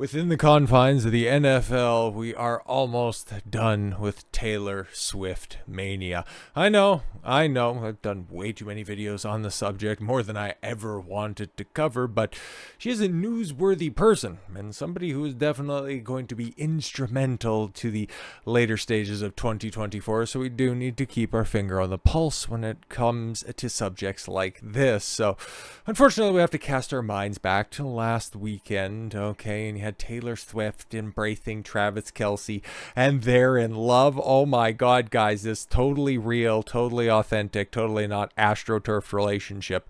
Within the confines of the NFL, we are almost done with Taylor Swift mania. I know, I've done way too many videos on the subject, more than I ever wanted to cover, but she is a newsworthy person, and somebody who is definitely going to be instrumental to the later stages of 2024, so we do need to keep our finger on the pulse when it comes to subjects like this. So, unfortunately, we have to cast our minds back to last weekend, okay, and you had Taylor Swift embracing Travis Kelce, and they're in love. Oh my God, guys, this totally real, totally authentic, totally not AstroTurf relationship.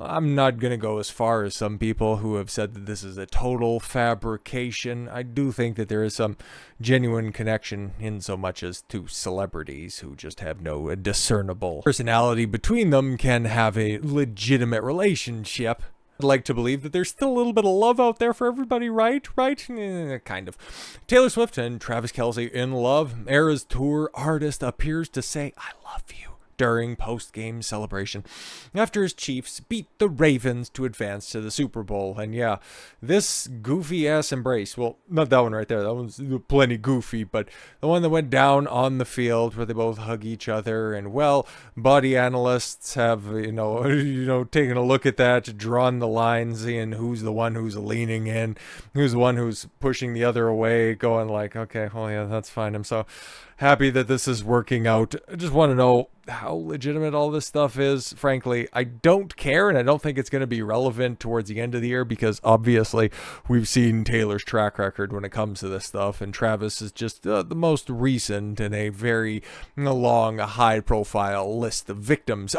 I'm not going to go as far as some people who have said that this is a total fabrication. I do think that there is some genuine connection in so much as two celebrities who just have no discernible personality between them can have a legitimate relationship. I'd like to believe that there's still a little bit of love out there for everybody, right? Kind of. Taylor Swift and Travis Kelce in love. Eras tour artist appears to say, "I love you," during post-game celebration after his Chiefs beat the Ravens to advance to the Super Bowl. And yeah, this goofy-ass embrace, well, not that one right there, that one's plenty goofy, but the one that went down on the field where they both hug each other, and well, body analysts have, taken a look at that, drawn the lines in who's the one who's leaning in, who's the one who's pushing the other away, going like, okay, well, yeah, that's fine. I'm so happy that this is working out. I just want to know how legitimate all this stuff is. Frankly, I don't care, and I don't think it's going to be relevant towards the end of the year because obviously we've seen Taylor's track record when it comes to this stuff, and Travis is just the most recent in a very long, high-profile list of victims,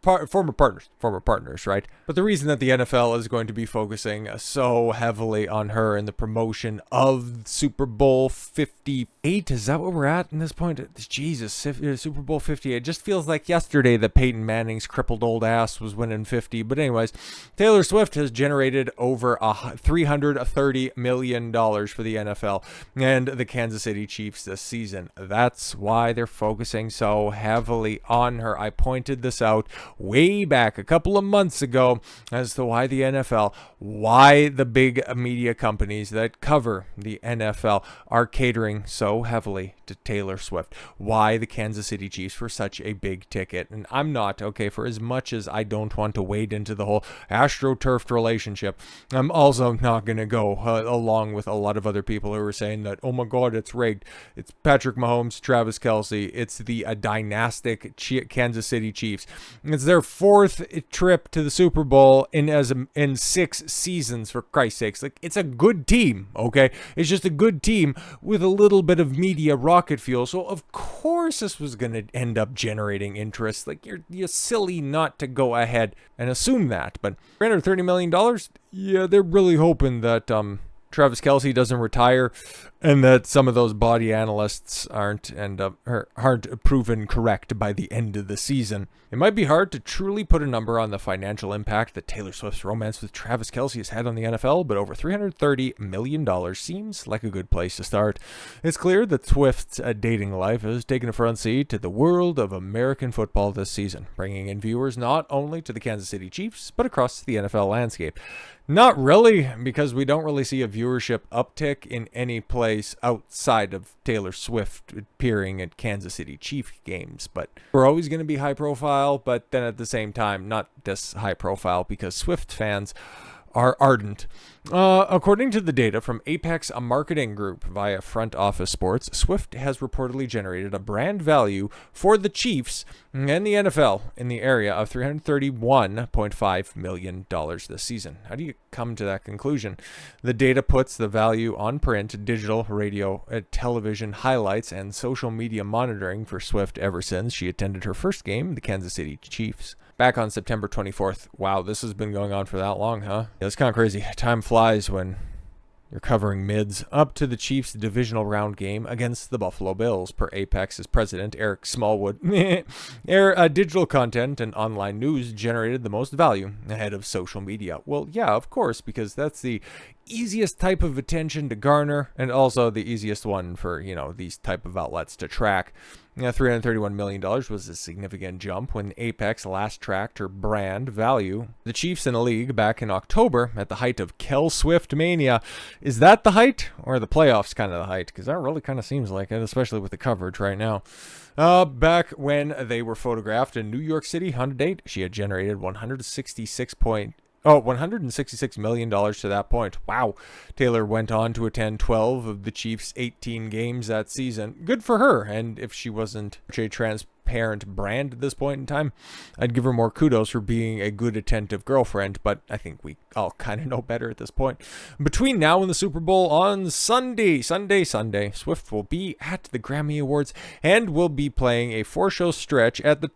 former partners, right? But the reason that the NFL is going to be focusing so heavily on her in the promotion of Super Bowl 58, is that what we're at in this point? Jesus, Super Bowl 58. It just feels like yesterday that Peyton Manning's crippled old ass was winning 50. But anyways, Taylor Swift has generated over $330 million for the NFL and the Kansas City Chiefs this season. That's why they're focusing so heavily on her. I pointed this out way back a couple of months ago as to why the NFL, why the big media companies that cover the NFL are catering so heavily to Taylor Swift, why the Kansas City Chiefs were such a big ticket. And I'm not, okay, for as much as I don't want to wade into the whole AstroTurf relationship, I'm also not going to go along with a lot of other people who are saying that, oh my God, it's rigged. It's Patrick Mahomes, Travis Kelce. It's the dynastic Kansas City Chiefs. It's their fourth trip to the Super Bowl in 6 seasons, for Christ's sakes. Like, it's a good team, okay? It's just a good team with a little bit of media rocket fuel. So of course this was going to end up generating interest. Like, you're silly not to go ahead and assume that. But $330 million, yeah, they're really hoping that Travis Kelce doesn't retire and that some of those body analysts aren't proven correct by the end of the season. It might be hard to truly put a number on the financial impact that Taylor Swift's romance with Travis Kelce has had on the NFL, but over $330 million seems like a good place to start. It's clear that Swift's dating life has taken a front seat to the world of American football this season, bringing in viewers not only to the Kansas City Chiefs, but across the NFL landscape. Not really, because we don't really see a viewership uptick in any place outside of Taylor Swift appearing at Kansas City Chiefs games. But we're always going to be high profile, but then at the same time, not this high profile because Swift fans are ardent. According to the data from Apex Marketing Group via Front Office Sports, Swift has reportedly generated a brand value for the Chiefs and the NFL in the area of $331.5 million this season. How do you come to that conclusion? The data puts the value on print, digital, radio, television highlights, and social media monitoring for Swift ever since she attended her first game, the Kansas City Chiefs, back on September 24th. Wow, this has been going on for that long, huh? Yeah, it's kind of crazy. Time flies when you're covering mids. Up to the Chiefs' divisional round game against the Buffalo Bills, per Apex's president, Eric Smallwood. Digital content and online news generated the most value ahead of social media. Well, yeah, of course, because that's the easiest type of attention to garner and also the easiest one for, these type of outlets to track. $331 million was a significant jump when Apex last tracked her brand value. The Chiefs in the league back in October at the height of Kel Swift mania. Is that the height, or are the playoffs kind of the height? Because that really kind of seems like it, especially with the coverage right now. Back when they were photographed in New York City on a date, she had generated $166 million to that point. Wow. Taylor went on to attend 12 of the Chiefs' 18 games that season. Good for her. And if she wasn't a transparent brand at this point in time, I'd give her more kudos for being a good, attentive girlfriend, but I think we all kind of know better at this point. Between now and the Super Bowl on Sunday, Swift will be at the Grammy Awards and will be playing a 4-show stretch at the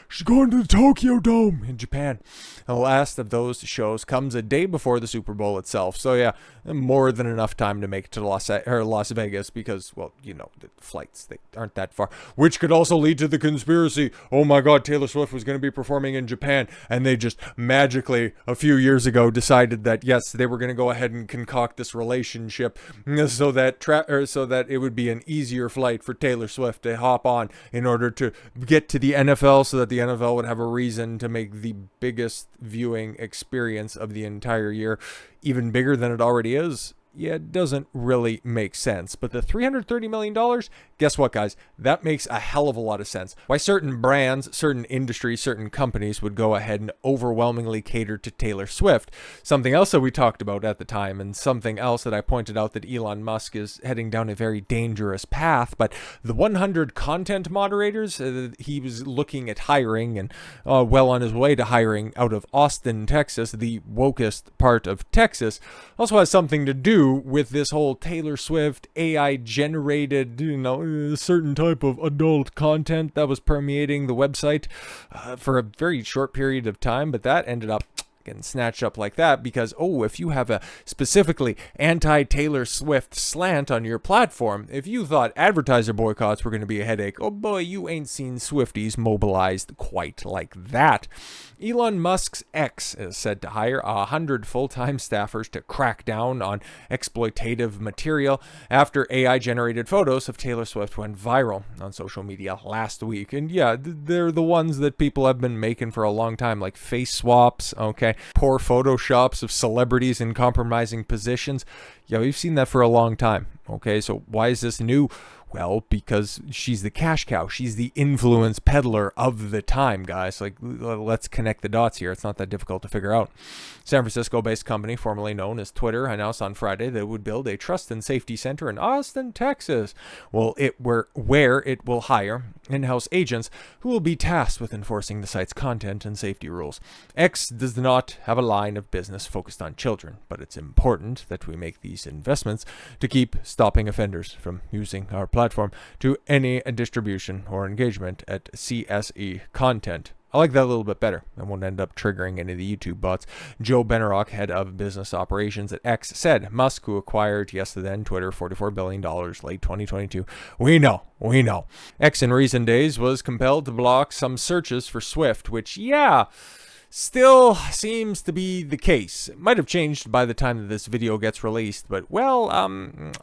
she's going to the Tokyo Dome in Japan. The last of those shows comes a day before the Super Bowl itself, so yeah, more than enough time to make it to Las Vegas because, well, you know, the flights, they aren't that far, which could also lead to the conspiracy. Oh my God, Taylor Swift was going to be performing in Japan, and they just magically a few years ago decided that yes, they were going to go ahead and concoct this relationship so that it would be an easier flight for Taylor Swift to hop on in order to get to the NFL, so that the NFL would have a reason to make the biggest viewing experience of the entire year even bigger than it already is. Yeah, it doesn't really make sense. But the $330 million, guess what, guys? That makes a hell of a lot of sense. Why certain brands, certain industries, certain companies would go ahead and overwhelmingly cater to Taylor Swift. Something else that we talked about at the time, and something else that I pointed out, that Elon Musk is heading down a very dangerous path. But the 100 content moderators he was looking at hiring, and well on his way to hiring out of Austin, Texas, the wokest part of Texas, also has something to do with this whole Taylor Swift AI generated, certain type of adult content that was permeating the website for a very short period of time. But that ended up getting snatched up like that because, if you have a specifically anti-Taylor Swift slant on your platform, if you thought advertiser boycotts were going to be a headache, oh boy, you ain't seen Swifties mobilized quite like that. Elon Musk's X is said to hire 100 full-time staffers to crack down on exploitative material after AI-generated photos of Taylor Swift went viral on social media last week. And yeah, they're the ones that people have been making for a long time, like face swaps, okay, poor photoshops of celebrities in compromising positions. Yeah, we've seen that for a long time, okay? So why is this new? Well, because she's the cash cow. She's the influence peddler of the time, guys. Like, let's connect the dots here. It's not that difficult to figure out. San Francisco-based company, formerly known as Twitter, announced on Friday that it would build a trust and safety center in Austin, Texas. Well, where it will hire in-house agents who will be tasked with enforcing the site's content and safety rules. X does not have a line of business focused on children, but it's important that we make these investments to keep stopping offenders from using our platform to any distribution or engagement at CSE content. I like that a little bit better. I won't end up triggering any of the YouTube bots. Joe Benarock, head of business operations at X, said Musk, who acquired then Twitter, $44 billion, late 2022. We know. X in recent days was compelled to block some searches for Swift, which, still seems to be the case. It might have changed by the time that this video gets released, but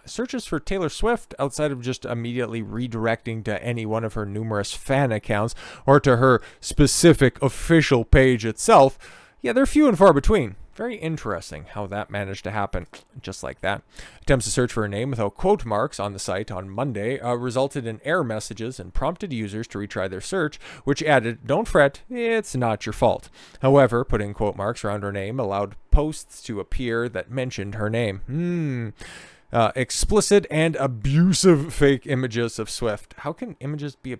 searches for Taylor Swift, outside of just immediately redirecting to any one of her numerous fan accounts or to her specific official page itself, they're few and far between. Very interesting how that managed to happen just like that. Attempts to search for a name without quote marks on the site on Monday resulted in error messages and prompted users to retry their search, which added, "Don't fret, it's not your fault." However, putting quote marks around her name allowed posts to appear that mentioned her name. Explicit and abusive fake images of Swift. How can images be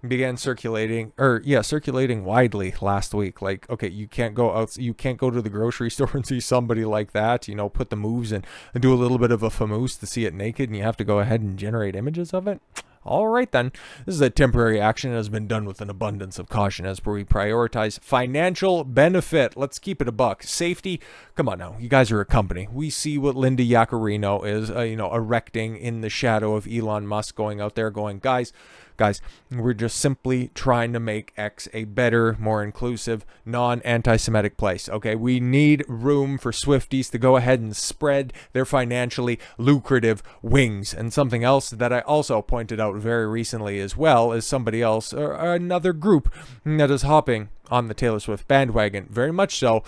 began circulating widely last week. Like, okay, you can't go to the grocery store and see somebody like that, put the moves and do a little bit of a famoose to see it naked, and you have to go ahead and generate images of it. All right, then. This is a temporary action and has been done with an abundance of caution as we prioritize financial benefit. Let's keep it a buck. Safety, come on now. You guys are a company. We see what Linda Yaccarino is, erecting in the shadow of Elon Musk, going out there going, guys, Guys, we're just simply trying to make X a better, more inclusive, non-anti-Semitic place, okay? We need room for Swifties to go ahead and spread their financially lucrative wings. And something else that I also pointed out very recently as well is somebody else, or another group that is hopping on the Taylor Swift bandwagon, very much so.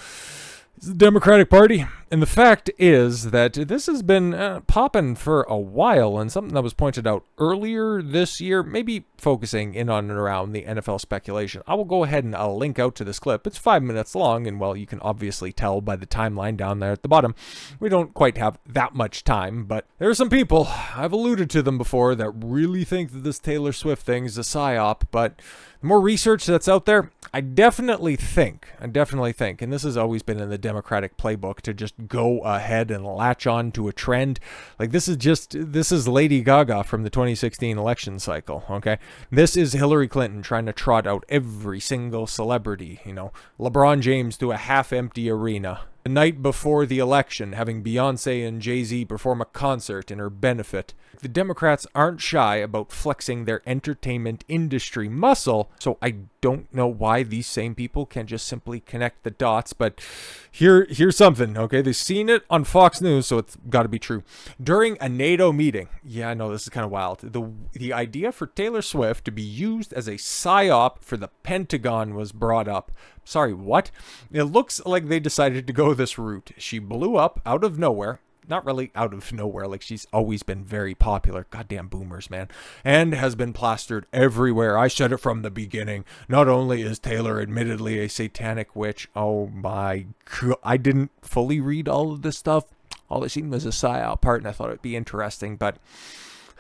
It's the Democratic Party. And the fact is that this has been popping for a while, and something that was pointed out earlier this year, maybe focusing in on and around the NFL speculation. I will go ahead and I'll link out to this clip. It's 5 minutes long, and well, you can obviously tell by the timeline down there at the bottom, we don't quite have that much time, but there are some people, I've alluded to them before, that really think that this Taylor Swift thing is a psyop, but the more research that's out there, I definitely think, and this has always been in the Democratic playbook, to just go ahead and latch on to a trend. Like, this is Lady Gaga from the 2016 election cycle, okay? This is Hillary Clinton trying to trot out every single celebrity, LeBron James to a half-empty arena. The night before the election, having Beyonce and Jay-Z perform a concert in her benefit. The Democrats aren't shy about flexing their entertainment industry muscle, so I don't know why these same people can't just simply connect the dots, but here's something, okay? They've seen it on Fox News, so it's got to be true. During a NATO meeting, yeah, I know this is kind of wild, the idea for Taylor Swift to be used as a psyop for the Pentagon was brought up. Sorry, what? It looks like they decided to go this route. She blew up out of nowhere. Not really out of nowhere, like she's always been very popular. Goddamn boomers, man. And has been plastered everywhere. I said it from the beginning. Not only is Taylor admittedly a satanic witch, oh my god, I didn't fully read all of this stuff. All I seen was a psyop part, and I thought it'd be interesting, but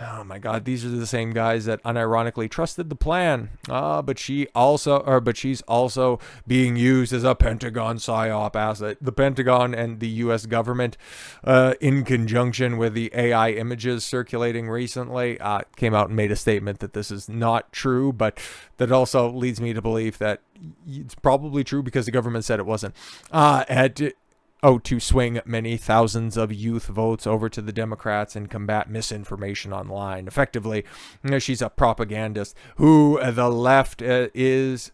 oh my god, these are the same guys that unironically trusted the plan. But she's also being used as a Pentagon psyop asset. The Pentagon and the US government, in conjunction with the AI images circulating recently, came out and made a statement that this is not true, but that also leads me to believe that it's probably true because the government said it wasn't. To swing many thousands of youth votes over to the Democrats and combat misinformation online. Effectively, she's a propagandist who the left is,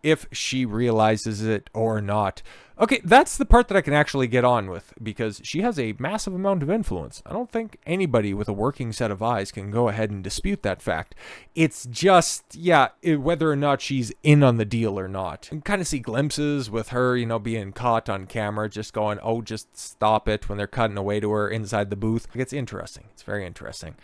if she realizes it or not. Okay, that's the part that I can actually get on with, because she has a massive amount of influence. I don't think anybody with a working set of eyes can go ahead and dispute that fact. It's just, whether or not she's in on the deal or not. You can kind of see glimpses with her, being caught on camera, just going, just stop it, when they're cutting away to her inside the booth. It's interesting. It's very interesting.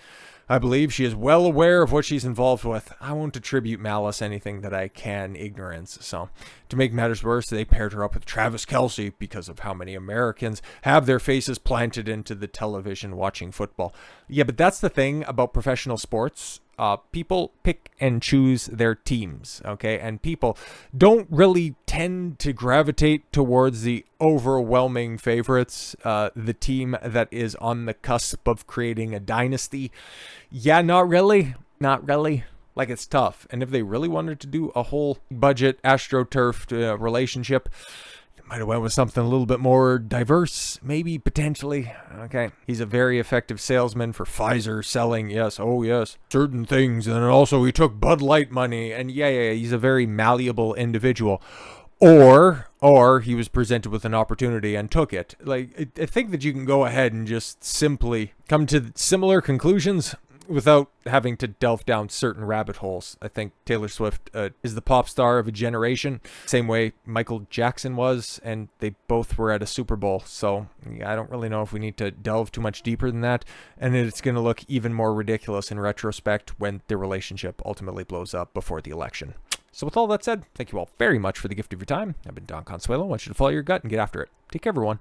I believe she is well aware of what she's involved with. I won't attribute malice anything that I can ignorance. So, to make matters worse, they paired her up with Travis Kelce because of how many Americans have their faces planted into the television watching football. Yeah, but that's the thing about professional sports. People pick and choose their teams, okay? And people don't really tend to gravitate towards the overwhelming favorites, the team that is on the cusp of creating a dynasty. Yeah, not really. Like, it's tough. And if they really wanted to do a whole budget AstroTurf relationship, might have went with something a little bit more diverse, maybe, potentially. Okay. He's a very effective salesman for Pfizer, selling, yes, certain things. And then also he took Bud Light money. And he's a very malleable individual. Or he was presented with an opportunity and took it. Like, I think that you can go ahead and just simply come to similar conclusions without having to delve down certain rabbit holes. I think Taylor Swift is the pop star of a generation, same way Michael Jackson was, and they both were at a Super Bowl. So I don't really know if we need to delve too much deeper than that, and it's going to look even more ridiculous in retrospect when their relationship ultimately blows up before the election. So with all that said, thank you all very much for the gift of your time. I've been Don Consuelo. I want you to follow your gut and get after it. Take care, everyone.